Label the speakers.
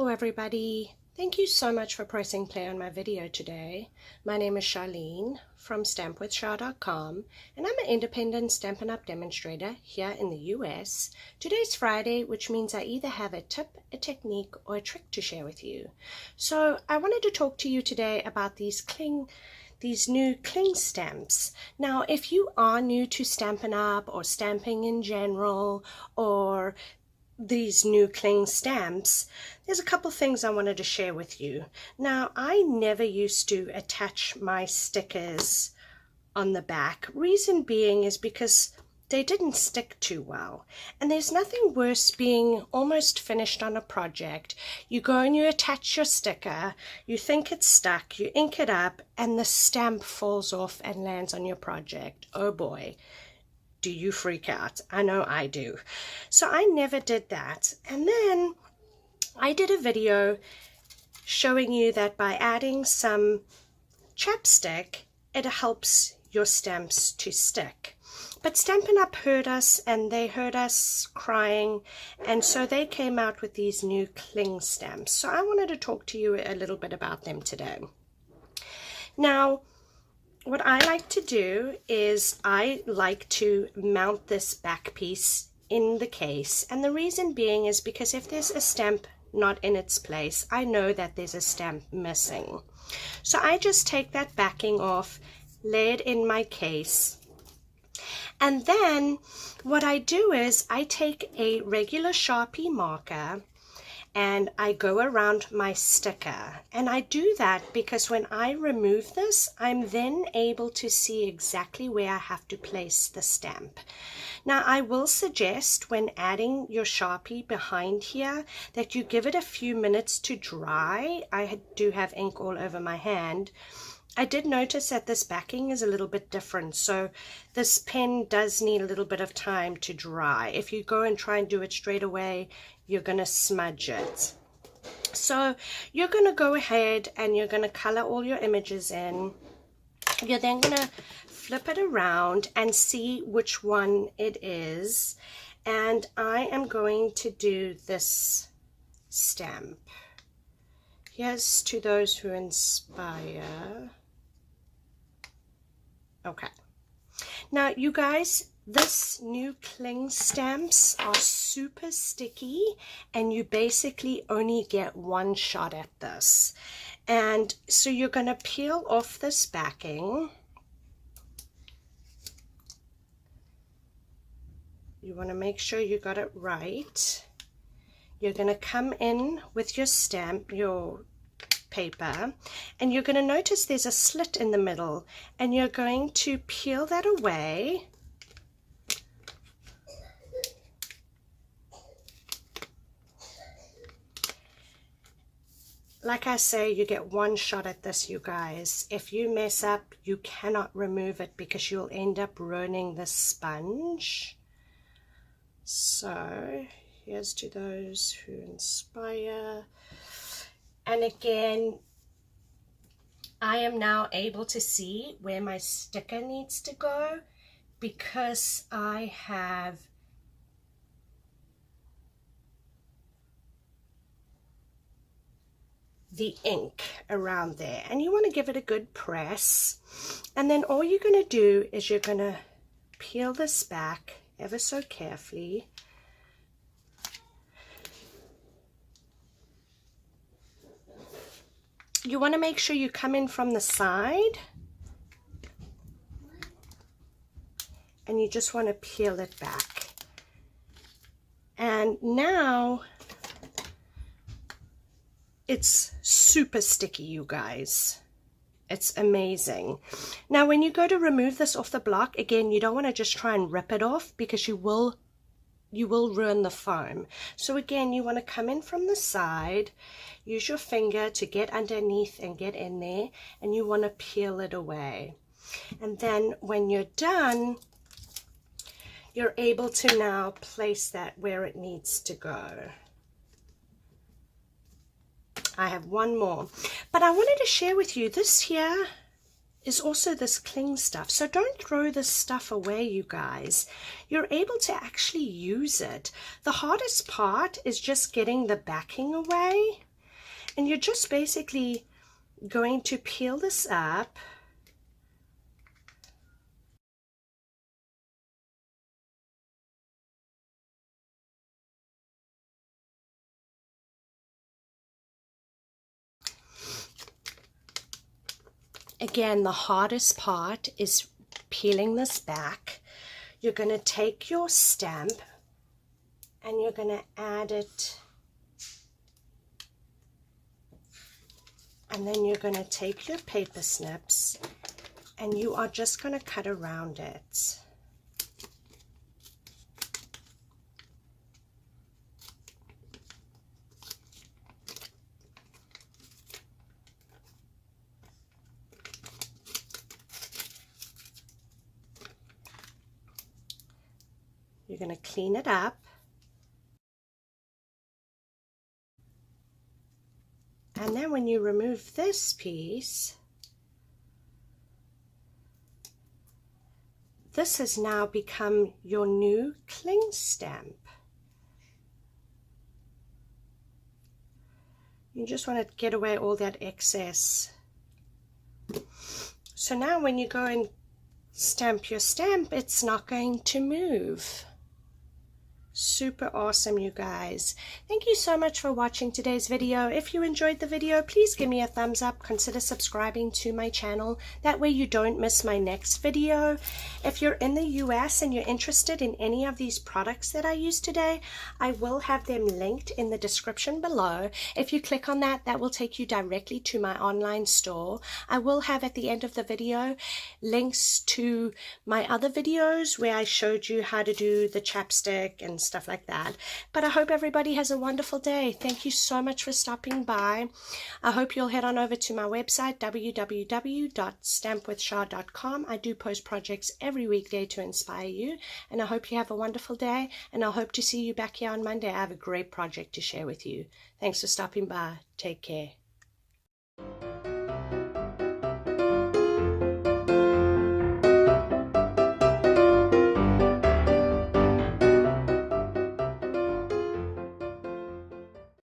Speaker 1: everybody. Thank you so much for pressing play on my video today. My name is Sharleen from stampwithshar.com, and I'm an independent Stampin' Up! Demonstrator here in the US. Today's Friday, which means I either have a tip, a technique, or a trick to share with you. So I wanted to talk to you today about these new cling stamps. Now, if you are new to Stampin' Up! Or stamping in general, or these new cling stamps, there's a couple things I wanted to share with you. Now, I never used to attach my stickers on the back. Reason being is because they didn't stick too well. And there's nothing worse being almost finished on a project. You go and you attach your sticker, you think it's stuck, you ink it up, and the stamp falls off and lands on your project. Oh boy. Do you freak out? I know I do. So I never did that. And then I did a video showing you that by adding some chapstick, it helps your stamps to stick. But Stampin' Up! Heard us, and they heard us crying, and so they came out with these new cling stamps. So I wanted to talk to you a little bit about them today. Now, what I like to do is I like to mount this back piece in the case, and the reason being is because if there's a stamp not in its place, I know that there's a stamp missing. So I just take that backing off, lay it in my case, and then what I do is I take a regular Sharpie marker and I go around my sticker, and I do that because when I remove this, I'm then able to see exactly where I have to place the stamp. Now, I will suggest when adding your Sharpie behind here that you give it a few minutes to dry. I do have ink all over my hand. I did notice that this backing is a little bit different, so this pen does need a little bit of time to dry. If you go and try and do it straight away, you're going to smudge it. So you're going to go ahead and you're going to color all your images in. You're then going to flip it around and see which one it is. And I am going to do this stamp. Here's to those who inspire. Okay. Now, you guys, this new cling stamps are super sticky, and you basically only get one shot at this. And so you're going to peel off this backing. You want to make sure you got it right. You're going to come in with your stamp, your paper, and you're going to notice there's a slit in the middle, and you're going to peel that away. Like I say, you get one shot at this, you guys. If you mess up, you cannot remove it because you'll end up ruining the sponge. So here's to those who inspire. And again, I am now able to see where my sticker needs to go because I have the ink around there, and you want to give it a good press. And then all you're going to do is you're going to peel this back ever so carefully. You want to make sure you come in from the side, and you just want to peel it back. And now it's super sticky, you guys. It's amazing. Now, when you go to remove this off the block, again, you don't want to just try and rip it off because you will ruin the foam. So again, you want to come in from the side, use your finger to get underneath and get in there, and you want to peel it away. And then when you're done, you're able to now place that where it needs to go. I have one more, but I wanted to share with you this here is also this cling stuff. So don't throw this stuff away, you guys. You're able to actually use it. The hardest part is just getting the backing away. And you're just basically going to peel this up. Again, the hardest part is peeling this back. You're going to take your stamp and you're going to add it, and then you're going to take your paper snips and you are just going to cut around it. You're going to clean it up. And then when you remove this piece, this has now become your new cling stamp. You just want to get away all that excess. So now when you go and stamp your stamp, it's not going to move. Super awesome, you guys. Thank you so much for watching today's video. If you enjoyed the video, please give me a thumbs up. Consider subscribing to my channel. That way you don't miss my next video. If you're in the US and you're interested in any of these products that I used today, I will have them linked in the description below. If you click on that, that will take you directly to my online store. I will have at the end of the video links to my other videos where I showed you how to do the chapstick and stuff like that. But I hope everybody has a wonderful day. Thank you so much for stopping by. I hope you'll head on over to my website, www.stampwithshar.com. I do post projects every weekday to inspire you, and I hope you have a wonderful day, and I hope to see you back here on Monday. I have a great project to share with you. Thanks for stopping by. Take care.